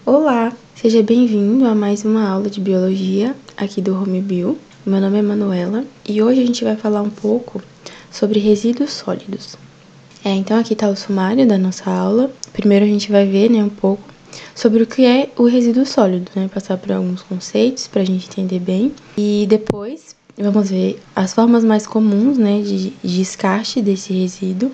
Olá, seja bem-vindo a mais uma aula de biologia aqui do Home Bio. Meu nome é Manuela e hoje a gente vai falar um pouco sobre resíduos sólidos. Então aqui está o sumário da nossa aula. Primeiro a gente vai ver, um pouco sobre o que é o resíduo sólido, passar por alguns conceitos para a gente entender bem. E depois vamos ver as formas mais comuns, de descarte desse resíduo,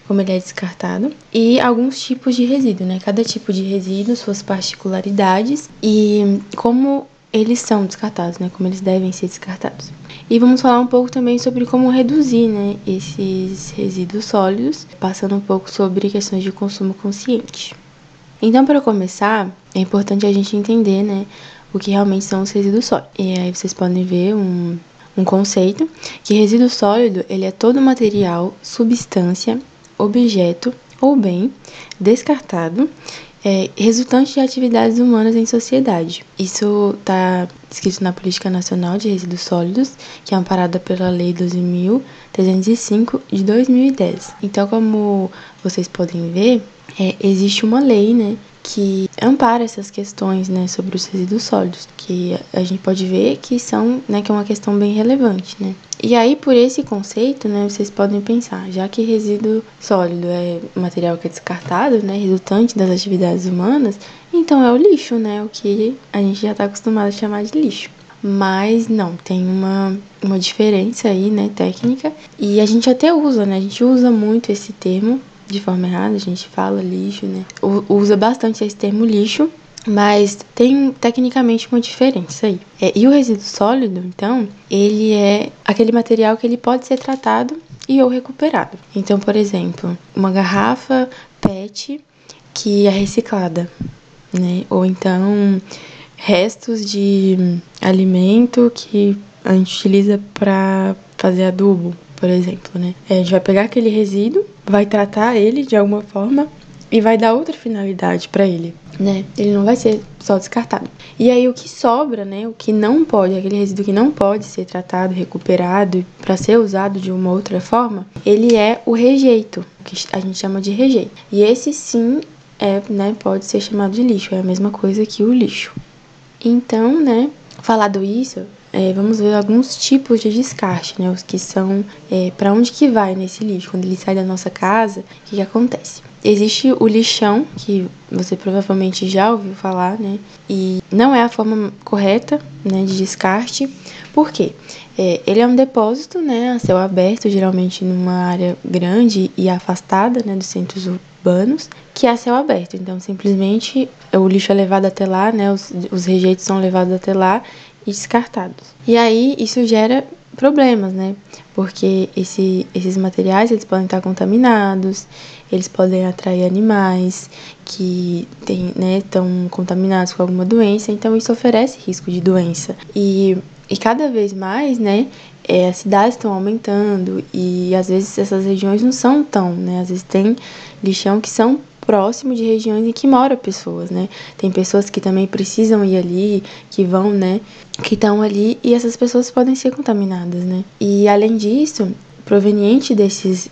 como ele é descartado, e alguns tipos de resíduo, Cada tipo de resíduo, suas particularidades e como eles são descartados, Como eles devem ser descartados. E vamos falar um pouco também sobre como reduzir, esses resíduos sólidos, passando um pouco sobre questões de consumo consciente. Então, para começar, é importante a gente entender, o que realmente são os resíduos sólidos. E aí vocês podem ver um conceito que resíduo sólido, ele é todo material, substância, objeto ou bem descartado resultante de atividades humanas em sociedade. Isso está escrito na Política Nacional de Resíduos Sólidos, que é amparada pela Lei 12.305 de 2010. Então, como vocês podem ver, existe uma lei, que ampara essas questões, sobre os resíduos sólidos, que a gente pode ver que são, que é uma questão bem relevante, E aí, por esse conceito, vocês podem pensar, já que resíduo sólido é material que é descartado, resultante das atividades humanas, então é o lixo, o que a gente já está acostumado a chamar de lixo. Mas não, tem uma diferença aí, técnica, e a gente até usa, a gente usa muito esse termo de forma errada, a gente fala lixo, usa bastante esse termo lixo, mas tem tecnicamente uma diferença aí. E o resíduo sólido, então, ele é aquele material que ele pode ser tratado e ou recuperado. Então, por exemplo, uma garrafa PET que é reciclada, ou então restos de alimento que a gente utiliza para fazer adubo, por exemplo, A gente vai pegar aquele resíduo, vai tratar ele de alguma forma e vai dar outra finalidade para ele, Ele não vai ser só descartado. E aí o que sobra, o que não pode, aquele resíduo que não pode ser tratado, recuperado para ser usado de uma outra forma, ele é o rejeito, que a gente chama de rejeito. E esse sim pode ser chamado de lixo, é a mesma coisa que o lixo. Então, falado isso, vamos ver alguns tipos de descarte, os que são, para onde que vai nesse lixo, quando ele sai da nossa casa, o que acontece? Existe o lixão, que você provavelmente já ouviu falar, e não é a forma correta, de descarte. Por quê? Ele é um depósito, a céu aberto, geralmente numa área grande e afastada, dos centros urbanos, que é a céu aberto. Então, simplesmente, o lixo é levado até lá, os rejeitos são levados até lá e descartados. E aí, isso gera problemas, porque esses materiais, eles podem estar contaminados, eles podem atrair animais que estão contaminados com alguma doença, então isso oferece risco de doença. E cada vez mais, as cidades estão aumentando e às vezes essas regiões não são tão, às vezes tem lixão que são próximo de regiões em que moram pessoas, Tem pessoas que também precisam ir ali, que vão, que estão ali e essas pessoas podem ser contaminadas, E além disso, proveniente desses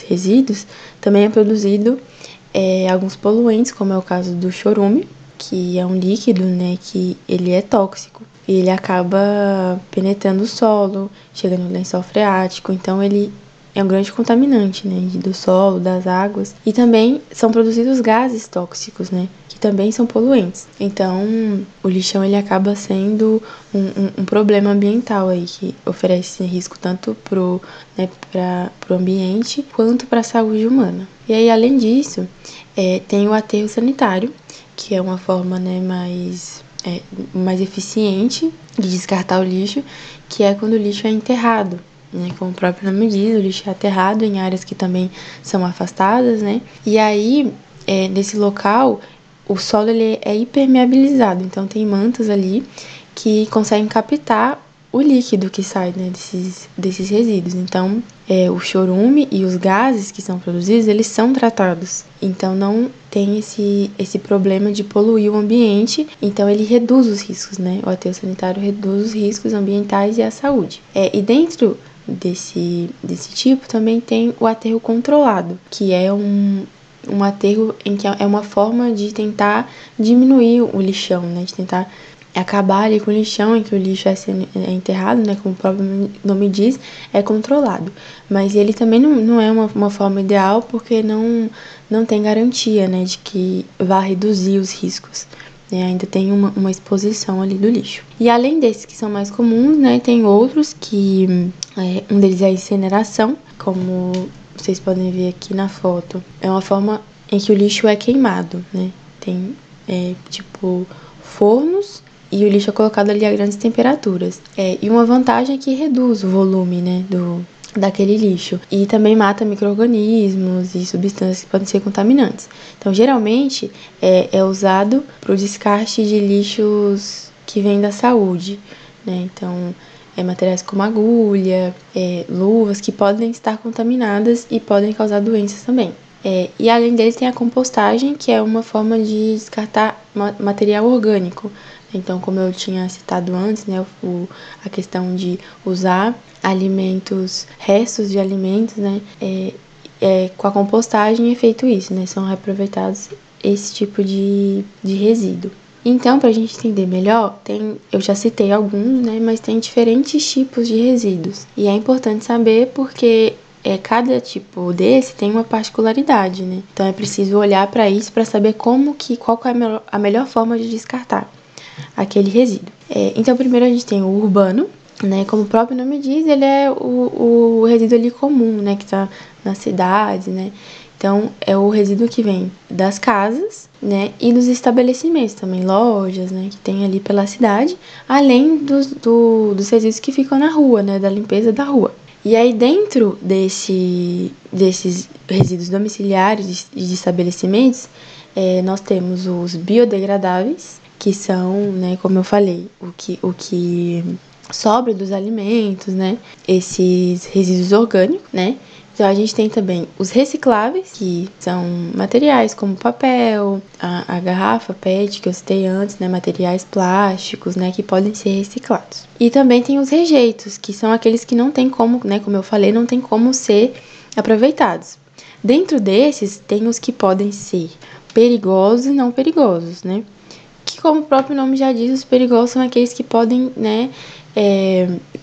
resíduos, também é produzido alguns poluentes, como é o caso do chorume, que é um líquido, que ele é tóxico. E ele acaba penetrando o solo, chegando no lençol freático, então ele é um grande contaminante, do solo, das águas. E também são produzidos gases tóxicos, que também são poluentes. Então, o lixão ele acaba sendo um problema ambiental aí, que oferece risco tanto pro ambiente quanto para a saúde humana. E aí, além disso, tem o aterro sanitário, que é uma forma mais eficiente de descartar o lixo, que é quando o lixo é enterrado, como o próprio nome diz, o lixo é aterrado em áreas que também são afastadas, E aí, nesse local, o solo ele é impermeabilizado, então tem mantas ali que conseguem captar o líquido que sai, desses resíduos. Então, o chorume e os gases que são produzidos, eles são tratados. Então, não tem esse problema de poluir o ambiente. Então, ele reduz os riscos, O aterro sanitário reduz os riscos ambientais e a saúde. E dentro desse tipo também tem o aterro controlado, que é um um aterro em que é uma forma de tentar diminuir o lixão, né? De tentar acabar ali com o lixão, em que o lixo é enterrado, né? Como o próprio nome diz, é controlado. Mas ele também não é uma forma ideal, porque não tem garantia, né? De que vai reduzir os riscos. Né? Ainda tem uma exposição ali do lixo. E além desses que são mais comuns, né? Tem outros que... um deles é a incineração, como vocês podem ver aqui na foto. É uma forma em que o lixo é queimado, né? Tem, tipo, fornos e o lixo é colocado ali a grandes temperaturas. E uma vantagem é que reduz o volume, né, daquele lixo. E também mata micro-organismos e substâncias que podem ser contaminantes. Então, geralmente, é usado para o descarte de lixos que vêm da saúde, né? Então, materiais como agulha, luvas que podem estar contaminadas e podem causar doenças também. E além deles tem a compostagem, que é uma forma de descartar material orgânico. Então, como eu tinha citado antes, né, a questão de usar restos de alimentos, né, com a compostagem é feito isso, né, são reaproveitados esse tipo de resíduo. Então, para a gente entender melhor, eu já citei alguns, né, mas tem diferentes tipos de resíduos. E é importante saber porque cada tipo desse tem uma particularidade, né? Então é preciso olhar para isso para saber qual é a melhor forma de descartar aquele resíduo. Então primeiro a gente tem o urbano, né? Como o próprio nome diz, ele é o resíduo ali comum, né? Que está nas cidades, né? Então é o resíduo que vem das casas, né? E dos estabelecimentos também, lojas, né? Que tem ali pela cidade, além dos resíduos que ficam na rua, né? Da limpeza da rua. E aí, dentro desses resíduos domiciliares de estabelecimentos, nós temos os biodegradáveis, que são, né, como eu falei, o que sobra dos alimentos, né, esses resíduos orgânicos, né. Então, a gente tem também os recicláveis, que são materiais como papel, a garrafa PET, que eu citei antes, né, materiais plásticos, né, que podem ser reciclados. E também tem os rejeitos, que são aqueles que não tem como, né, como eu falei, não tem como ser aproveitados. Dentro desses, tem os que podem ser perigosos e não perigosos, né? Que, como o próprio nome já diz, os perigosos são aqueles que podem, né,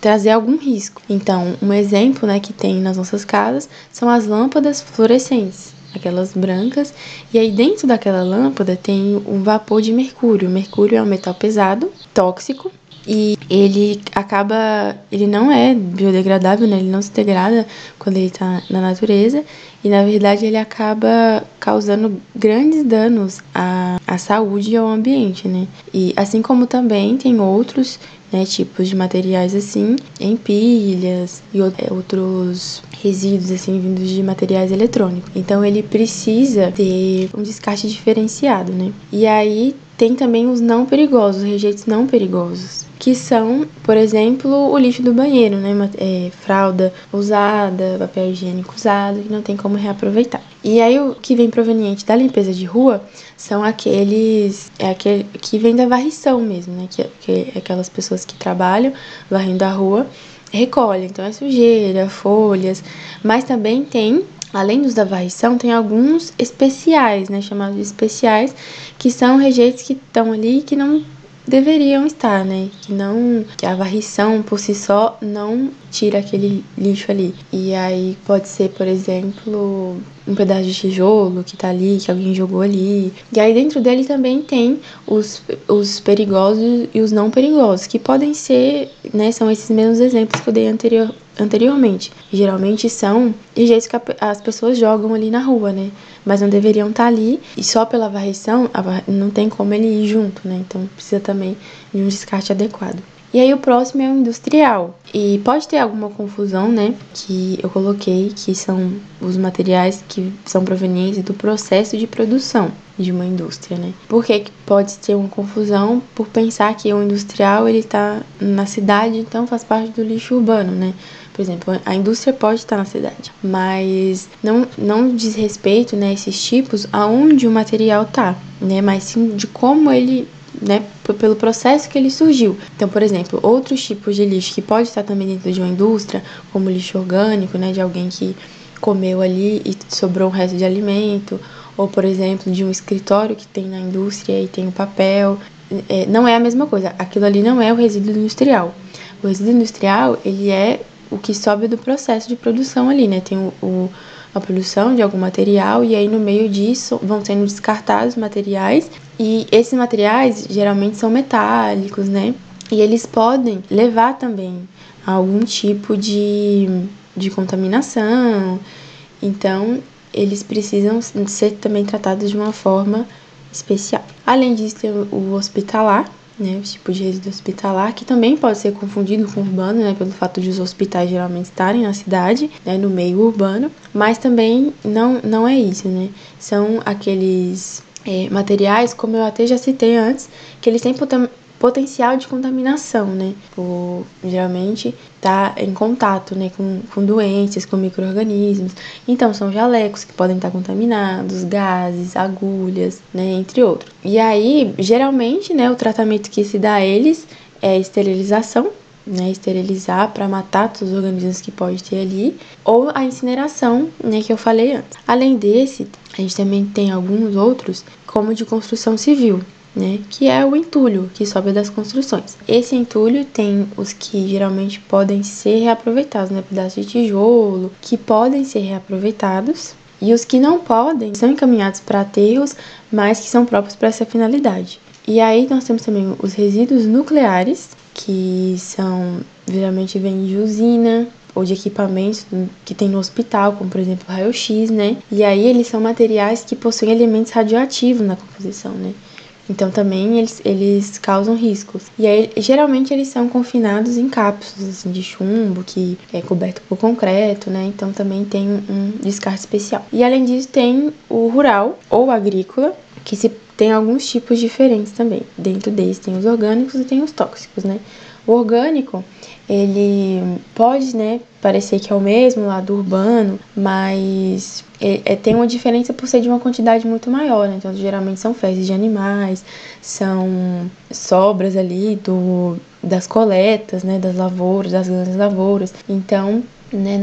trazer algum risco. Então, um exemplo, né, que tem nas nossas casas são as lâmpadas fluorescentes, aquelas brancas, e aí dentro daquela lâmpada tem um vapor de mercúrio. O mercúrio é um metal pesado, tóxico, e ele não é biodegradável, né? Ele não se degrada quando ele está na natureza e, na verdade, ele acaba causando grandes danos à saúde e ao ambiente, né? E assim como também tem outros, né, tipos de materiais assim, em pilhas e outros resíduos assim vindos de materiais eletrônicos. Então ele precisa ter um descarte diferenciado, né? E aí tem também os não perigosos, os rejeitos não perigosos, que são, por exemplo, o lixo do banheiro, né? Fralda usada, papel higiênico usado, que não tem como reaproveitar. E aí o que vem proveniente da limpeza de rua são aquele que vem da varrição mesmo, né? Que é aquelas pessoas que trabalham varrendo a rua, recolhem. Então é sujeira, folhas, mas também tem, além dos da varrição, tem alguns especiais, né, chamados de especiais, que são rejeitos que estão ali que não deveriam estar, né, que a varrição por si só não tira aquele lixo ali. E aí pode ser, por exemplo, um pedaço de tijolo que tá ali, que alguém jogou ali. E aí dentro dele também tem os perigosos e os não perigosos, que podem ser, né, são esses mesmos exemplos que eu dei anteriormente. Geralmente são rejeitos que as pessoas jogam ali na rua, né? Mas não deveriam estar ali. E só pela varrição, não tem como ele ir junto, né? Então precisa também de um descarte adequado. E aí o próximo é o industrial. E pode ter alguma confusão, né? Que eu coloquei, que são os materiais que são provenientes do processo de produção de uma indústria, né? Por que pode ter uma confusão? Por pensar que o industrial, ele tá na cidade, então faz parte do lixo urbano, né? Por exemplo, a indústria pode estar na cidade, mas não diz respeito, né, esses tipos aonde o material tá, né? Mas sim de como ele, né, pelo processo que ele surgiu. Então, por exemplo, outros tipos de lixo que pode estar também dentro de uma indústria, como lixo orgânico, né, de alguém que comeu ali e sobrou um resto de alimento, ou, por exemplo, de um escritório que tem na indústria e tem o papel. Não é a mesma coisa. Aquilo ali não é o resíduo industrial. O resíduo industrial, ele é o que sobe do processo de produção ali, né? Tem a produção de algum material e aí no meio disso vão sendo descartados materiais e esses materiais geralmente são metálicos, né? E eles podem levar também a algum tipo de contaminação. Então, eles precisam ser também tratados de uma forma especial. Além disso, tem o hospitalar, né, o tipo de resíduo hospitalar, que também pode ser confundido com urbano, né, pelo fato de os hospitais geralmente estarem na cidade, né, no meio urbano, mas também não é isso, né, são aqueles materiais, como eu até já citei antes, que eles têm potencial de contaminação, né? Geralmente tá em contato, né, com doenças, com micro-organismos. Então, são jalecos que podem estar contaminados, gases, agulhas, né, entre outros. E aí, geralmente, né, o tratamento que se dá a eles é esterilização, né, esterilizar para matar todos os organismos que pode ter ali, ou a incineração, né, que eu falei antes. Além desse, a gente também tem alguns outros, como de construção civil, né, que é o entulho que sobe das construções. Esse entulho tem os que geralmente podem ser reaproveitados, né, pedaços de tijolo que podem ser reaproveitados, e os que não podem são encaminhados para aterros, mas que são próprios para essa finalidade. E aí nós temos também os resíduos nucleares, que geralmente vêm de usina ou de equipamentos que tem no hospital, como por exemplo o raio-x, né? E aí eles são materiais que possuem elementos radioativos na composição, né? Então também eles causam riscos. E aí geralmente eles são confinados em cápsulas assim, de chumbo, que é coberto por concreto, né? Então também tem um descarte especial. E além disso tem o rural ou agrícola, que tem alguns tipos diferentes também. Dentro desse tem os orgânicos e tem os tóxicos, né? O orgânico, ele pode, né, parecer que é o mesmo lá do urbano, mas tem uma diferença por ser de uma quantidade muito maior, né? Então, geralmente são fezes de animais, são sobras ali das coletas, né, das lavouras, das grandes lavouras. Então, né,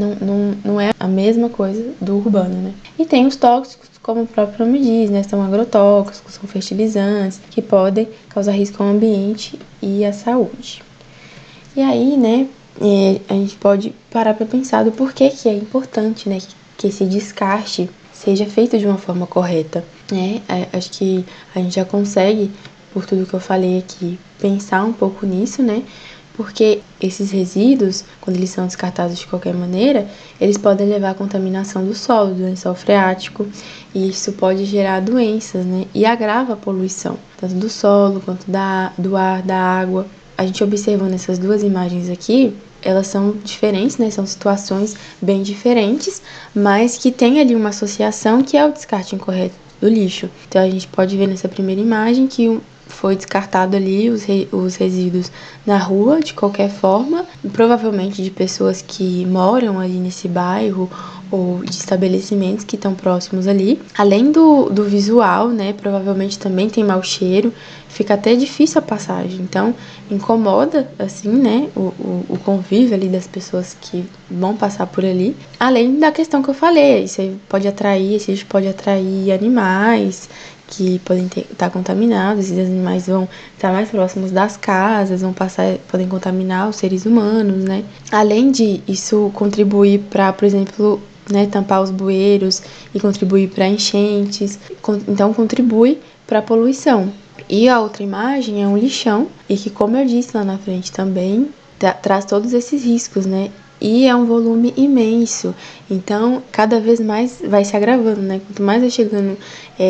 não é a mesma coisa do urbano, né? E tem os tóxicos, como o próprio nome diz, né? São agrotóxicos, são fertilizantes, que podem causar risco ao ambiente e à saúde. E aí, né, a gente pode parar para pensar do porquê que é importante, né, que esse descarte seja feito de uma forma correta, né? Acho que a gente já consegue, por tudo que eu falei aqui, pensar um pouco nisso, né? Porque esses resíduos, quando eles são descartados de qualquer maneira, eles podem levar à contaminação do solo, do lençol freático, e isso pode gerar doenças, né? E agrava a poluição, tanto do solo quanto do ar, da água. A gente observando essas duas imagens aqui, elas são diferentes, né? São situações bem diferentes, mas que tem ali uma associação que é o descarte incorreto do lixo. Então a gente pode ver nessa primeira imagem que foi descartado ali os resíduos na rua, de qualquer forma, provavelmente de pessoas que moram ali nesse bairro ou de estabelecimentos que estão próximos ali. Além do visual, né, provavelmente também tem mau cheiro, fica até difícil a passagem, então incomoda, assim, né, o convívio ali das pessoas que vão passar por ali. Além da questão que eu falei, esse lixo pode atrair animais, que podem estar contaminados, e os animais vão estar mais próximos das casas, podem contaminar os seres humanos, né? Além de isso contribuir para, por exemplo, né, tampar os bueiros e contribuir para enchentes, então contribui para a poluição. E a outra imagem é um lixão, e que, como eu disse lá na frente também, traz todos esses riscos, né? E é um volume imenso, então cada vez mais vai se agravando, né? Quanto mais vai chegando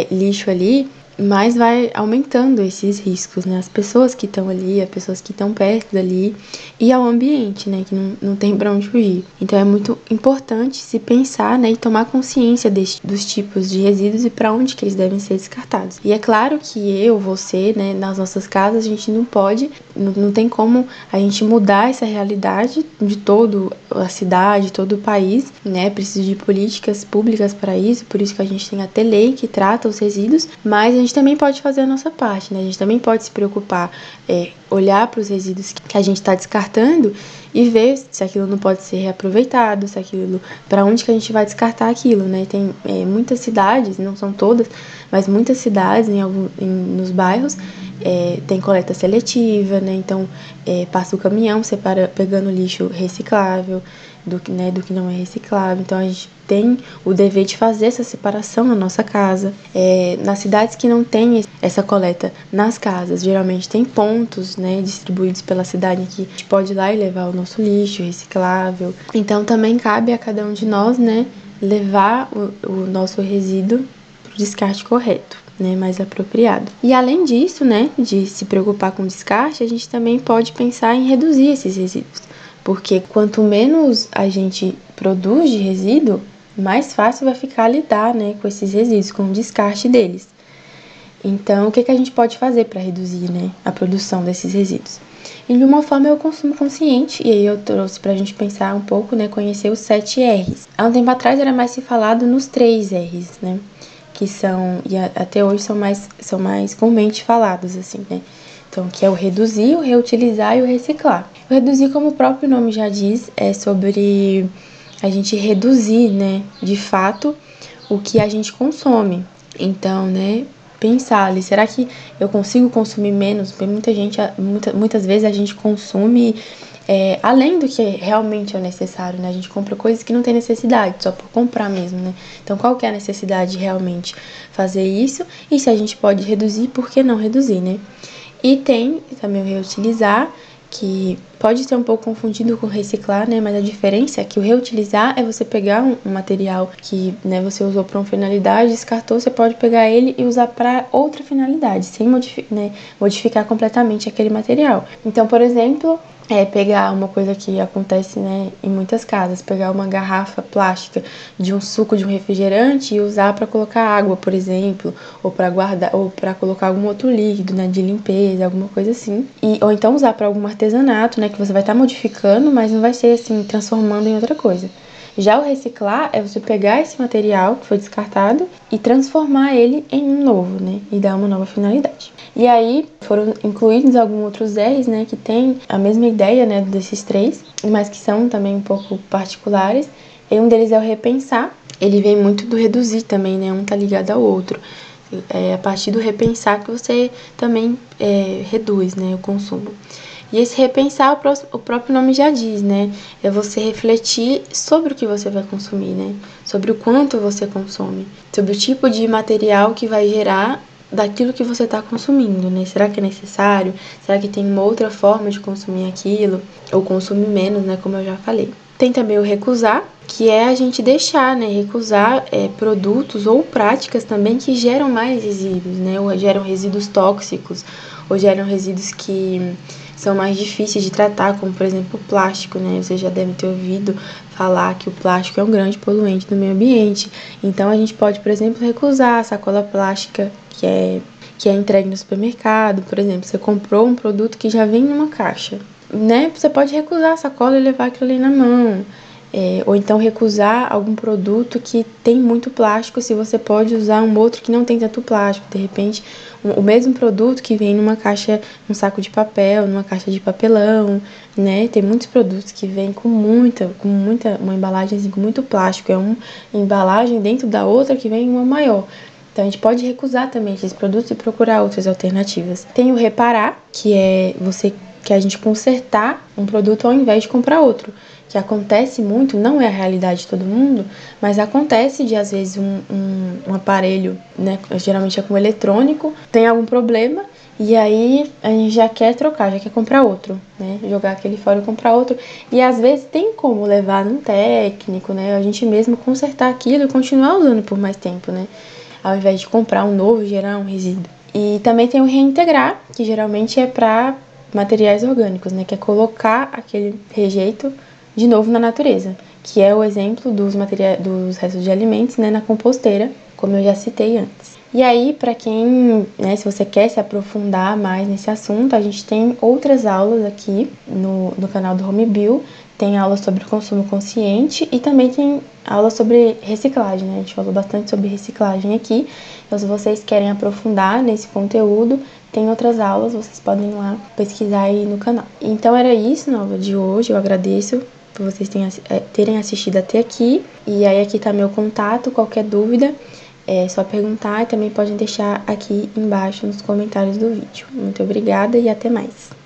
lixo ali, mais vai aumentando esses riscos, né? As pessoas que estão ali, as pessoas que estão perto dali e ao ambiente, né? Que não tem pra onde fugir. Então é muito importante se pensar, né? E tomar consciência dos tipos de resíduos e para onde que eles devem ser descartados. E é claro que você, né? Nas nossas casas a gente não tem como a gente mudar essa realidade de toda a cidade, todo o país, né? Precisa de políticas públicas para isso, por isso que a gente tem até lei que trata os resíduos, mas a gente gente também pode fazer a nossa parte, né? A gente também pode se preocupar, olhar para os resíduos que a gente está descartando e ver se aquilo não pode ser reaproveitado, se aquilo, para onde que a gente vai descartar aquilo, né? Tem muitas cidades, não são todas, mas muitas cidades nos bairros tem coleta seletiva, né? Então passa o caminhão pegando lixo reciclável do que não é reciclável. Então a gente tem o dever de fazer essa separação na nossa casa. Nas cidades que não tem essa coleta nas casas, geralmente tem pontos, né, distribuídos pela cidade que a gente pode ir lá e levar o nosso lixo reciclável. Então também cabe a cada um de nós, né, levar o nosso resíduo para o descarte correto, né, mais apropriado. E além disso, né, de se preocupar com o descarte, a gente também pode pensar em reduzir esses resíduos. Porque quanto menos a gente produz de resíduo, mais fácil vai ficar lidar, né, com esses resíduos, com o descarte deles. Então, o que a gente pode fazer para reduzir, né, a produção desses resíduos? E de uma forma é o consumo consciente, e aí eu trouxe para a gente pensar um pouco, né, conhecer os 7 R's. Há um tempo atrás era mais se falado nos 3 R's, né, que são, e até hoje são mais comumente falados, assim, né. Então, que é o reduzir, o reutilizar e o reciclar. O reduzir, como o próprio nome já diz, é sobre a gente reduzir, né, de fato, o que a gente consome. Então, né, pensar ali, será que eu consigo consumir menos? Porque muitas vezes a gente consome além do que realmente é necessário, né? A gente compra coisas que não tem necessidade, só por comprar mesmo, né? Então, qual que é a necessidade de realmente fazer isso? E se a gente pode reduzir, por que não reduzir, né? E tem também o reutilizar, que pode ser um pouco confundido com reciclar, né? Mas a diferença é que o reutilizar é você pegar um material que, né, você usou para uma finalidade, descartou, você pode pegar ele e usar para outra finalidade, sem modificar completamente aquele material. Então, por exemplo, pegar uma coisa que acontece, né, em muitas casas, pegar uma garrafa plástica de um suco de um refrigerante e usar para colocar água, por exemplo, ou para guardar, ou para colocar algum outro líquido, né, de limpeza, alguma coisa assim. Ou então usar para algum artesanato, né, que você vai estar modificando, mas não vai ser assim transformando em outra coisa. Já o reciclar é você pegar esse material que foi descartado e transformar ele em um novo, né? E dar uma nova finalidade. E aí foram incluídos alguns outros R's, né? Que tem a mesma ideia, né? Desses 3, mas que são também um pouco particulares. E um deles é o repensar. Ele vem muito do reduzir também, né? Um tá ligado ao outro. É a partir do repensar que você também reduz, né? O consumo. E esse repensar, o próprio nome já diz, né? É você refletir sobre o que você vai consumir, né? Sobre o quanto você consome. Sobre o tipo de material que vai gerar daquilo que você está consumindo, né? Será que é necessário? Será que tem uma outra forma de consumir aquilo? Ou consumir menos, né? Como eu já falei. Tem também o recusar, que é a gente deixar, né? Recusar produtos ou práticas também que geram mais resíduos, né? Ou geram resíduos tóxicos, ou geram resíduos que são mais difíceis de tratar, como por exemplo o plástico, né? Você já deve ter ouvido falar que o plástico é um grande poluente do meio ambiente. Então a gente pode, por exemplo, recusar a sacola plástica que é entregue no supermercado. Por exemplo, você comprou um produto que já vem numa caixa, né? Você pode recusar a sacola e levar aquilo ali na mão. Ou então recusar algum produto que tem muito plástico, se você pode usar um outro que não tem tanto plástico. De repente, o mesmo produto que vem numa caixa, num saco de papel, numa caixa de papelão, né? Tem muitos produtos que vêm com uma embalagem assim, com muito plástico. É uma embalagem dentro da outra que vem uma maior. Então, a gente pode recusar também esses produtos e procurar outras alternativas. Tem o reparar, que é que a gente consertar um produto ao invés de comprar outro. Que acontece muito, não é a realidade de todo mundo, mas acontece de, às vezes, um aparelho, né, geralmente é com eletrônico, tem algum problema, e aí a gente já quer trocar, já quer comprar outro, né, jogar aquele fora e comprar outro, e às vezes tem como levar num técnico, né, a gente mesmo consertar aquilo e continuar usando por mais tempo, né, ao invés de comprar um novo e gerar um resíduo. E também tem o reintegrar, que geralmente é para materiais orgânicos, né, que é colocar aquele rejeito de novo na natureza, que é o exemplo dos restos de alimentos, né, na composteira, como eu já citei antes. E aí, para quem, né, se você quer se aprofundar mais nesse assunto, a gente tem outras aulas aqui no canal do Home Bio, tem aula sobre consumo consciente e também tem aula sobre reciclagem, né? A gente falou bastante sobre reciclagem aqui. Então, se vocês querem aprofundar nesse conteúdo, tem outras aulas, vocês podem ir lá pesquisar aí no canal. Então, era isso na aula de hoje. Eu agradeço por vocês terem assistido até aqui. E aí, aqui tá meu contato, qualquer dúvida, é só perguntar e também podem deixar aqui embaixo nos comentários do vídeo. Muito obrigada e até mais!